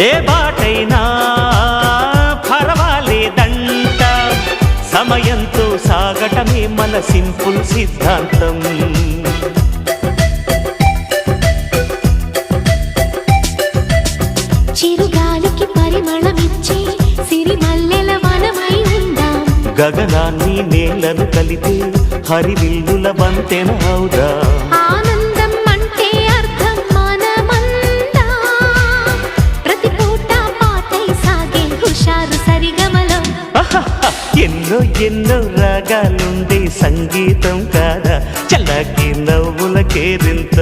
ఏ బాటైనా పర్వాలేదంట, సమయంతో సాగటమే మన సింపుల్ సిద్ధాంతం. చిరుగాలికి పరిమళమిచ్చే సిరిమల్లెల వనమై ఉందాం, గగనాన్ని నేలను కలిపే హరివిల్లుల వంతెన అవుదాం. ఆనందం అంటే అర్థం మనమందా, ప్రతి పూట పాటై సాగే హుషారు సరిగమలో. ఎన్నో ఎన్నో రాగాలుండే సంగీతం కాదా, చల్లకి నవ్వుల కేరింత.